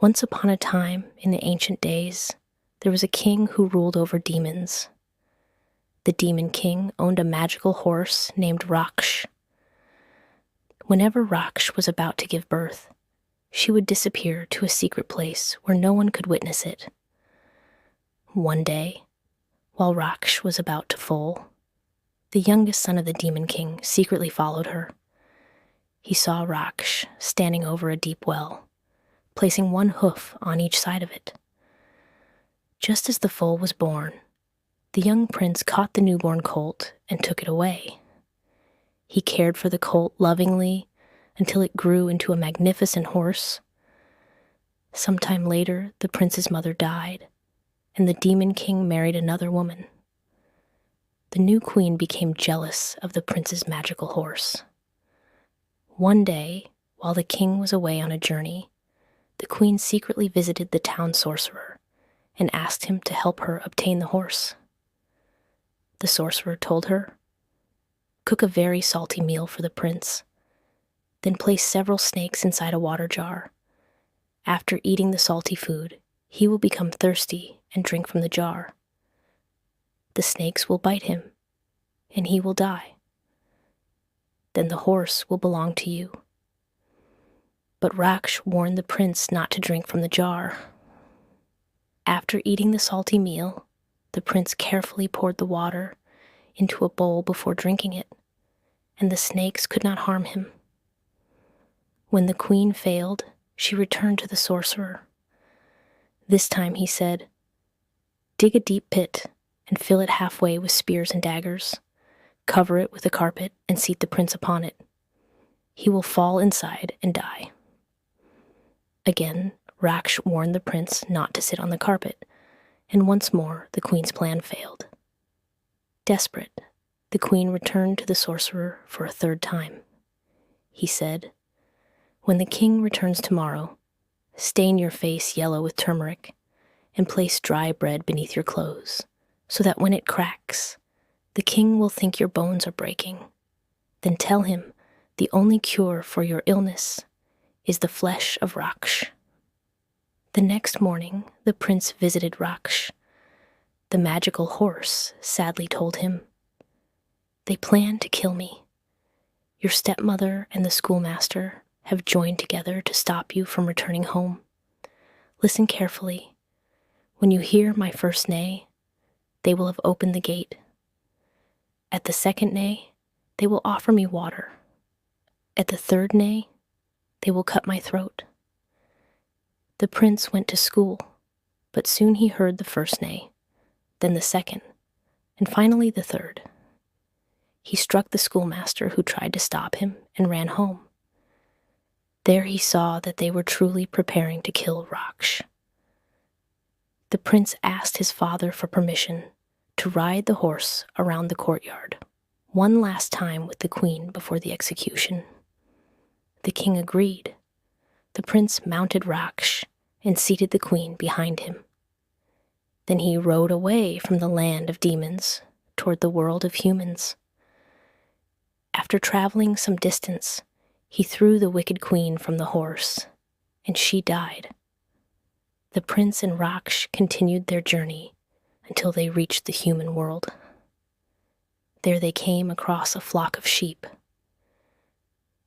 Once upon a time, in the ancient days, there was a king who ruled over demons. The demon king owned a magical horse named Raksh. Whenever Raksh was about to give birth, she would disappear to a secret place where no one could witness it. One day, while Raksh was about to foal, the youngest son of the demon king secretly followed her. He saw Raksh standing over a deep well, placing one hoof on each side of it. Just as the foal was born, the young prince caught the newborn colt and took it away. He cared for the colt lovingly until it grew into a magnificent horse. Sometime later, the prince's mother died, and the demon king married another woman. The new queen became jealous of the prince's magical horse. One day, while the king was away on a journey, the queen secretly visited the town sorcerer and asked him to help her obtain the horse. The sorcerer told her, "Cook a very salty meal for the prince, then place several snakes inside a water jar. After eating the salty food, he will become thirsty and drink from the jar. The snakes will bite him, and he will die. Then the horse will belong to you." But Raksh warned the prince not to drink from the jar. After eating the salty meal, the prince carefully poured the water into a bowl before drinking it, and the snakes could not harm him. When the queen failed, she returned to the sorcerer. This time he said, "Dig a deep pit and fill it halfway with spears and daggers. Cover it with a carpet and seat the prince upon it. He will fall inside and die." Again, Raksh warned the prince not to sit on the carpet, and once more the queen's plan failed. Desperate, the queen returned to the sorcerer for a third time. He said, "When the king returns tomorrow, stain your face yellow with turmeric and place dry bread beneath your clothes, so that when it cracks, the king will think your bones are breaking. Then tell him the only cure for your illness is the flesh of Raksh." The next morning, the prince visited Raksh. The magical horse sadly told him, "They plan to kill me. Your stepmother and the schoolmaster have joined together to stop you from returning home. Listen carefully. When you hear my first neigh, they will have opened the gate. At the second neigh, they will offer me water. At the third neigh, they will cut my throat." The prince went to school, but soon he heard the first neigh, then the second, and finally the third. He struck the schoolmaster who tried to stop him and ran home. There he saw that they were truly preparing to kill Raksh. The prince asked his father for permission to ride the horse around the courtyard, one last time with the queen before the execution. The king agreed. The prince mounted Raksh and seated the queen behind him. Then he rode away from the land of demons toward the world of humans. After traveling some distance, he threw the wicked queen from the horse, and she died. The prince and Raksh continued their journey until they reached the human world. There they came across a flock of sheep.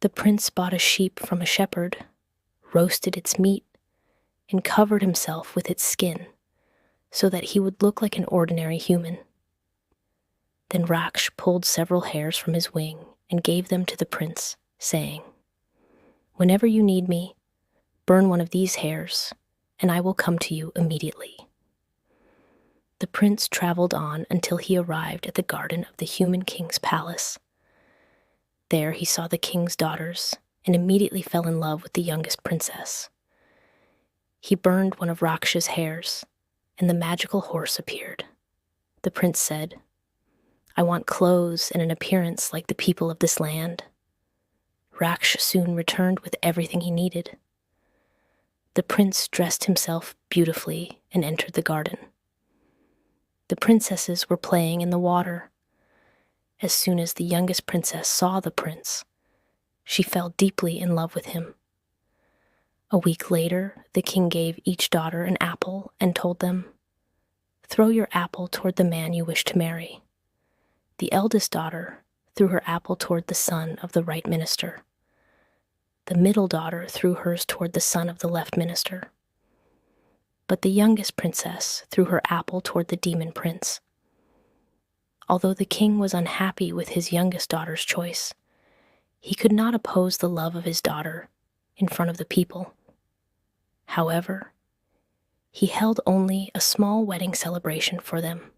The prince bought a sheep from a shepherd, roasted its meat, and covered himself with its skin so that he would look like an ordinary human. Then Raksh pulled several hairs from his wing and gave them to the prince, saying, "Whenever you need me, burn one of these hairs, and I will come to you immediately." The prince traveled on until he arrived at the garden of the human king's palace. There he saw the king's daughters and immediately fell in love with the youngest princess. He burned one of Raksh's hairs, and the magical horse appeared. The prince said, "I want clothes and an appearance like the people of this land." Raksh soon returned with everything he needed. The prince dressed himself beautifully and entered the garden. The princesses were playing in the water. As soon as the youngest princess saw the prince, she fell deeply in love with him. A week later, the king gave each daughter an apple and told them, "Throw your apple toward the man you wish to marry." The eldest daughter threw her apple toward the son of the right minister. The middle daughter threw hers toward the son of the left minister. But the youngest princess threw her apple toward the demon prince. Although the king was unhappy with his youngest daughter's choice, he could not oppose the love of his daughter in front of the people. However, he held only a small wedding celebration for them.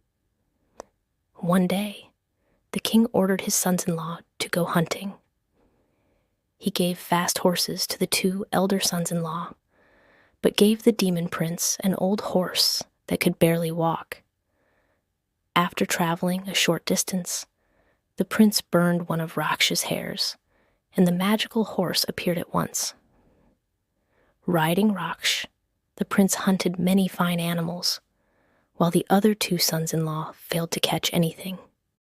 One day, the king ordered his sons-in-law to go hunting. He gave fast horses to the 2 elder sons-in-law, but gave the demon prince an old horse that could barely walk. After traveling a short distance, the prince burned one of Raksh's hairs, and the magical horse appeared at once. Riding Raksh, the prince hunted many fine animals, while the other 2 sons-in-law failed to catch anything.